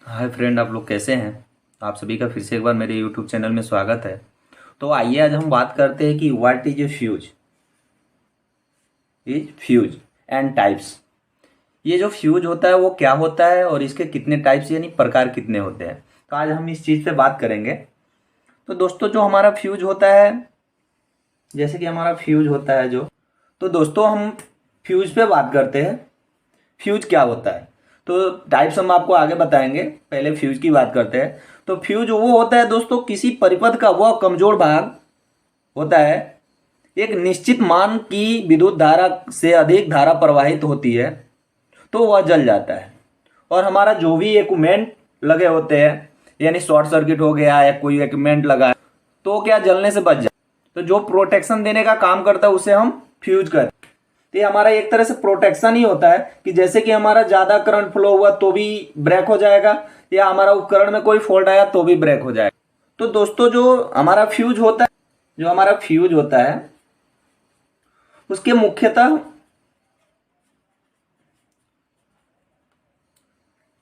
Hi friend, आप लोग कैसे हैं। आप सभी का फिर से एक बार मेरे यूट्यूब चैनल में स्वागत है। तो आइए आज हम बात करते हैं कि what is a fuse and types. ये जो फ्यूज होता है वो क्या होता है और इसके कितने टाइप्स यानी प्रकार कितने होते हैं, तो आज हम इस चीज़ पे बात करेंगे। तो दोस्तों, जो हमारा फ्यूज होता है, जैसे कि हमारा फ्यूज होता है जो, तो दोस्तों हम फ्यूज पे बात करते हैं। फ्यूज क्या होता है, तो टाइप्स हम आपको आगे बताएंगे। पहले फ्यूज की बात करते हैं। तो फ्यूज वो होता है दोस्तों, किसी परिपथ का वह कमजोर भाग होता है। एक निश्चित मान की विद्युत धारा से अधिक धारा प्रवाहित होती है तो वह जल जाता है। और हमारा जो भी इक्विपमेंट लगे होते हैं, यानी शॉर्ट सर्किट हो गया या कोई इक्विपमेंट लगा है, तो क्या जलने से बच जाए। तो जो प्रोटेक्शन देने का काम करता है उसे हम फ्यूज कहते हैं। तो ये हमारा एक तरह से प्रोटेक्शन ही होता है कि जैसे कि हमारा ज्यादा करंट फ्लो हुआ तो भी ब्रेक हो जाएगा, या हमारा उपकरण में कोई फॉल्ट आया तो भी ब्रेक हो जाएगा। तो दोस्तों, जो हमारा फ्यूज होता है उसके मुख्यतः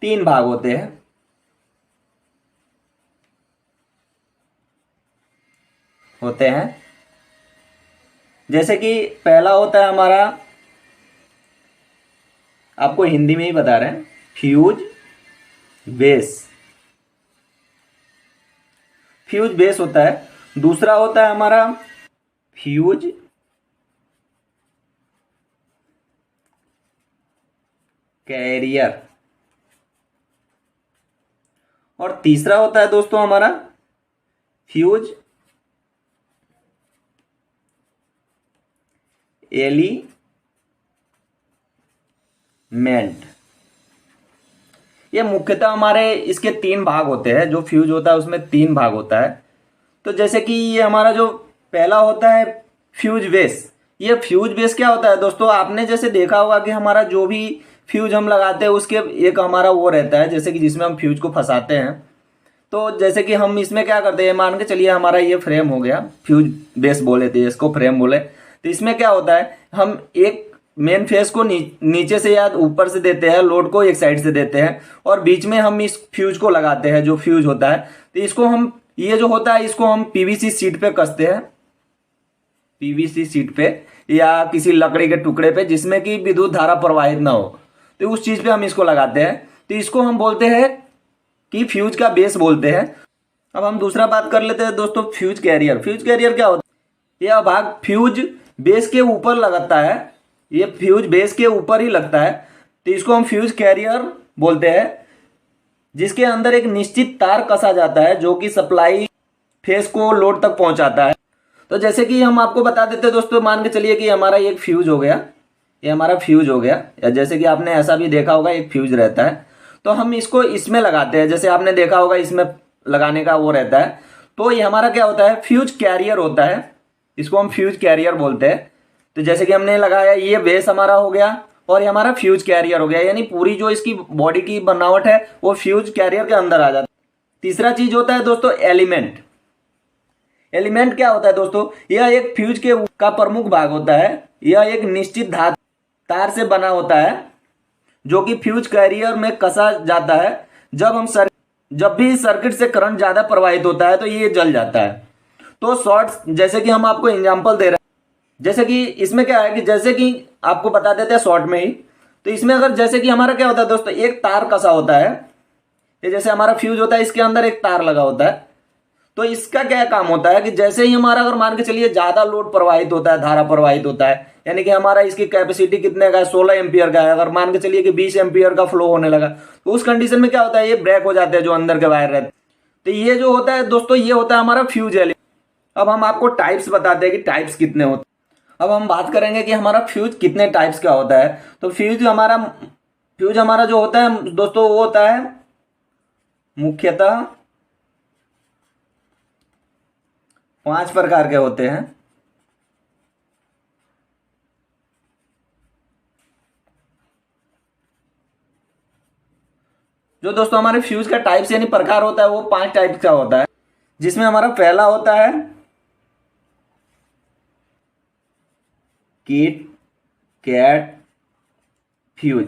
तीन भाग होते हैं। जैसे कि पहला होता है हमारा, आपको हिंदी में ही बता रहे हैं, फ्यूज बेस। फ्यूज बेस होता है। दूसरा होता है हमारा फ्यूज कैरियर। और तीसरा होता है दोस्तों हमारा फ्यूज एलिमेंट। ये मुख्यतः हमारे इसके तीन भाग होते हैं। जो फ्यूज होता है उसमें तीन भाग होता है। तो जैसे कि ये हमारा जो पहला होता है फ्यूज बेस। ये फ्यूज बेस क्या होता है दोस्तों, आपने जैसे देखा होगा कि हमारा जो भी फ्यूज हम लगाते हैं उसके एक हमारा वो रहता है, जैसे कि जिसमें हम फ्यूज को फंसाते हैं। तो जैसे कि हम इसमें क्या करते हैं, मान के चलिए हमारा ये फ्रेम हो गया, फ्यूज बेस बोले थे इसको, फ्रेम बोले। तो इसमें क्या होता है, हम एक मेन फेस को नीचे से या ऊपर से देते हैं, लोड को एक साइड से देते हैं, और बीच में हम इस फ्यूज को लगाते हैं जो फ्यूज होता है। तो इसको हम, ये जो होता है इसको हम पीवीसी सीट पे कसते हैं, पीवीसी सीट पे या किसी लकड़ी के टुकड़े पे जिसमें कि विद्युत धारा प्रवाहित ना हो। तो उस चीज पे हम इसको लगाते हैं। तो इसको हम बोलते हैं कि फ्यूज का बेस बोलते हैं। अब हम दूसरा बात कर लेते हैं दोस्तों, फ्यूज कैरियर। फ्यूज कैरियर क्या होता है, यह भाग फ्यूज बेस के ऊपर लगता है। ये फ्यूज बेस के ऊपर ही लगता है, तो इसको हम फ्यूज कैरियर बोलते हैं, जिसके अंदर एक निश्चित तार कसा जाता है जो कि सप्लाई फेस को लोड तक पहुंचाता है। तो जैसे कि हम आपको बता देते हैं दोस्तों, मान के चलिए कि हमारा एक फ्यूज हो गया, ये हमारा फ्यूज हो गया, या जैसे कि आपने ऐसा भी देखा होगा एक फ्यूज रहता है। तो हम इसको इसमें लगाते हैं, जैसे आपने देखा होगा इसमें लगाने का वो रहता है। तो ये हमारा क्या होता है, फ्यूज कैरियर होता है। इसको हम फ्यूज कैरियर बोलते हैं। तो जैसे कि हमने लगाया, ये बेस हमारा हो गया और ये हमारा फ्यूज कैरियर हो गया, यानी पूरी जो इसकी बॉडी की बनावट है वो फ्यूज कैरियर के अंदर आ जाती है। तीसरा चीज होता है दोस्तों एलिमेंट। एलिमेंट क्या होता है दोस्तों, यह एक फ्यूज के का प्रमुख भाग होता है। यह एक निश्चित धातु तार से बना होता है जो कि फ्यूज कैरियर में कसा जाता है। जब भी सर्किट से करंट ज्यादा प्रवाहित होता है तो ये जल जाता है। तो शॉर्ट, जैसे कि हम आपको एग्जांपल दे रहे हैं, जैसे कि इसमें क्या है कि जैसे कि आपको बता देते हैं शॉर्ट में ही। तो इसमें अगर जैसे कि हमारा क्या होता है दोस्तों, एक तार कसा होता है। ये जैसे हमारा फ्यूज होता है, इसके अंदर एक तार लगा होता है। तो इसका क्या काम होता है कि जैसे ही हमारा, अगर मान के चलिए ज्यादा लोड प्रवाहित होता है, धारा प्रवाहित होता है, यानी कि हमारा इसकी कैपेसिटी कितने का है, 16 एम्पियर का है, अगर मान के चलिए कि 20 एम्पियर का फ्लो होने लगा, तो उस कंडीशन में क्या होता है, ये ब्रेक हो जाते हैं जो अंदर के वायर रहते हैं। तो ये जो होता है दोस्तों, ये होता है हमारा फ्यूज एलिमेंट। अब हम आपको टाइप्स बताते हैं कि टाइप्स कितने होते हैं। अब हम बात करेंगे कि हमारा फ्यूज कितने टाइप्स का होता है। तो फ्यूज हमारा जो होता है दोस्तों, वो होता है मुख्यतः 5 प्रकार के होते हैं। जो दोस्तों हमारे फ्यूज का टाइप्स यानी प्रकार होता है वो 5 टाइप का होता है, जिसमें हमारा पहला होता है किट कैट फ्यूज।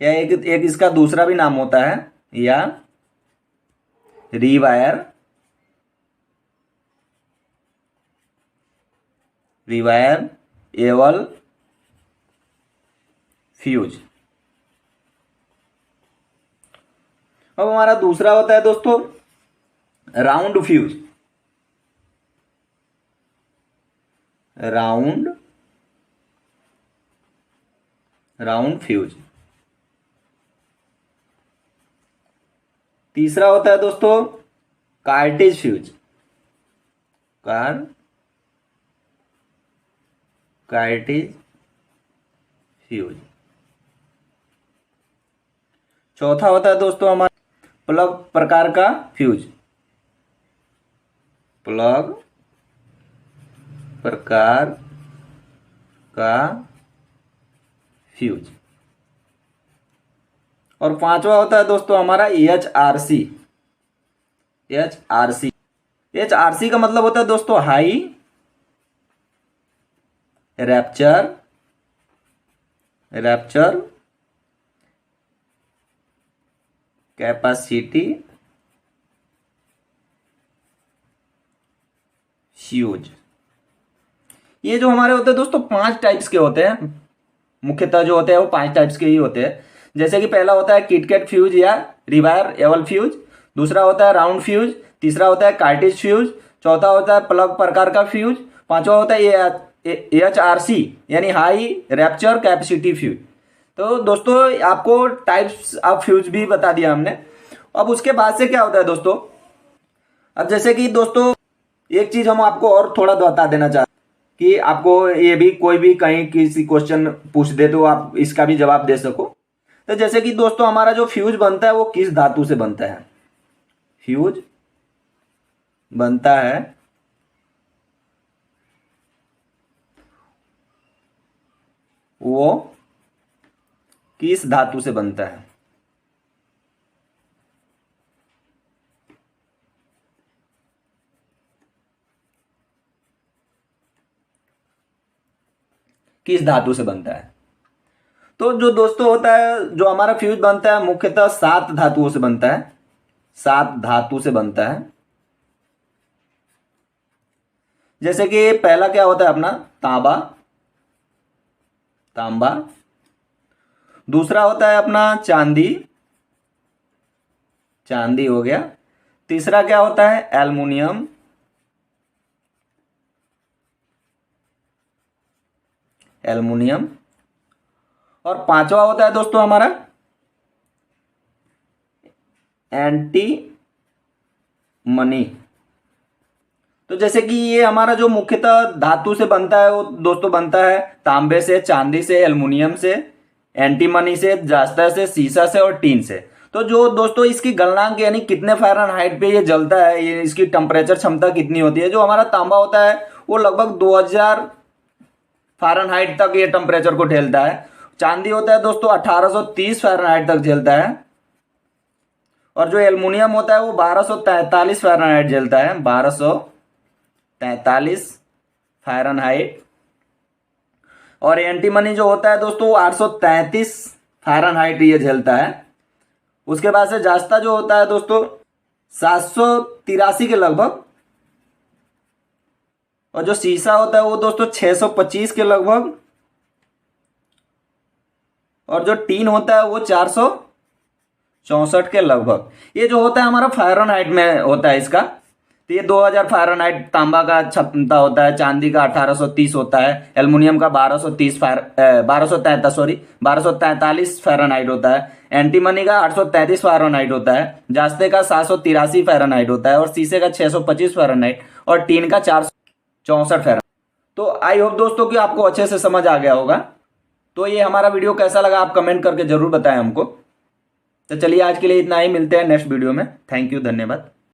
या एक इसका दूसरा भी नाम होता है, या रिवायर एबल फ्यूज। अब हमारा दूसरा होता है दोस्तों राउंड फ्यूज। Round fuse. तीसरा होता है दोस्तों कार्टेज फ्यूज। Cartridge fuse. चौथा होता है दोस्तों हमारा प्लग प्रकार का फ्यूज। प्लग प्रकार का फ्यूज। और पांचवा होता है दोस्तों हमारा HRC। HRC का मतलब होता है दोस्तों हाई रैप्चर कैपेसिटी फ्यूज। ये जो हमारे होते हैं दोस्तों 5 टाइप्स के होते हैं, मुख्यतः जो होते हैं वो 5 टाइप्स के ही होते हैं। जैसे कि पहला होता है किटकैट फ्यूज या रिवायर एबल फ्यूज, दूसरा होता है राउंड फ्यूज, तीसरा होता है कार्टेज फ्यूज, चौथा होता है प्लग प्रकार का फ्यूज, पांचवा होता है HRC यानी हाई रैप्चर कैपेसिटी फ्यूज। तो दोस्तों आपको टाइप्स ऑफ फ्यूज भी बता दिया हमने। अब उसके बाद से क्या होता है दोस्तों, अब जैसे कि दोस्तों एक चीज हम आपको और थोड़ा बता देना चाहते कि आपको ये भी कोई भी कहीं किसी क्वेश्चन पूछ दे तो आप इसका भी जवाब दे सको। तो जैसे कि दोस्तों हमारा जो फ्यूज बनता है वो किस धातु से बनता है? फ्यूज बनता है वो किस धातु से बनता है? किस धातु से बनता है? तो जो दोस्तों होता है, जो हमारा फ्यूज बनता है मुख्यतः 7 धातुओं से बनता है। 7 धातु से बनता है। जैसे कि पहला क्या होता है अपना तांबा। दूसरा होता है अपना चांदी हो गया। तीसरा क्या होता है? एल्युमिनियम। और पांचवा होता है दोस्तों हमारा एंटीमनी। तो जैसे कि ये हमारा जो मुख्यतः धातु से बनता है वो दोस्तों बनता है तांबे से, चांदी से, एल्युमिनियम से, एंटीमनी से, जास्ता से, सीसा से और टीन से। तो जो दोस्तों इसकी गलनांक यानी कितने फ़ारेनहाइट पे ये जलता है, ये इसकी टेम्परेचर क्षमता कितनी होती है। जो हमारा तांबा होता है वो लगभग 2000 फ़ारेनहाइट तक ये टेम्परेचर को झेलता है। चांदी होता है दोस्तों 1830 फ़ारेनहाइट तक झेलता है। और जो एल्युमिनियम होता है वो 1243 फ़ारेनहाइट झेलता है, 1243 फ़ारेनहाइट। और एंटीमनी जो होता है दोस्तों 833 फ़ारेनहाइट ये झेलता है। उसके बाद से जास्ता जो होता है दोस्तों 783 के लगभग। और जो सीसा होता है वो दोस्तों 625 के लगभग। और जो टीन होता है वो 464 के लगभग। ये जो होता है हमारा फ़ारेनहाइट में होता है इसका। तो ये 2000 फ़ारेनहाइट तांबा का क्षमता होता है, चांदी का 1830 होता है, एल्युमिनियम का 1243 फ़ारेनहाइट होता है, एंटीमनी का 833 फ़ारेनहाइट होता है, जास्ते का 783 फ़ारेनहाइट होता है और शीशे का 625 फ़ारेनहाइट और टीन का 464 फ़ारेनहाइट। तो आई होप दोस्तों कि आपको अच्छे से समझ आ गया होगा। तो ये हमारा वीडियो कैसा लगा आप कमेंट करके जरूर बताएं हमको। तो चलिए आज के लिए इतना ही, मिलते हैं नेक्स्ट वीडियो में। थैंक यू, धन्यवाद।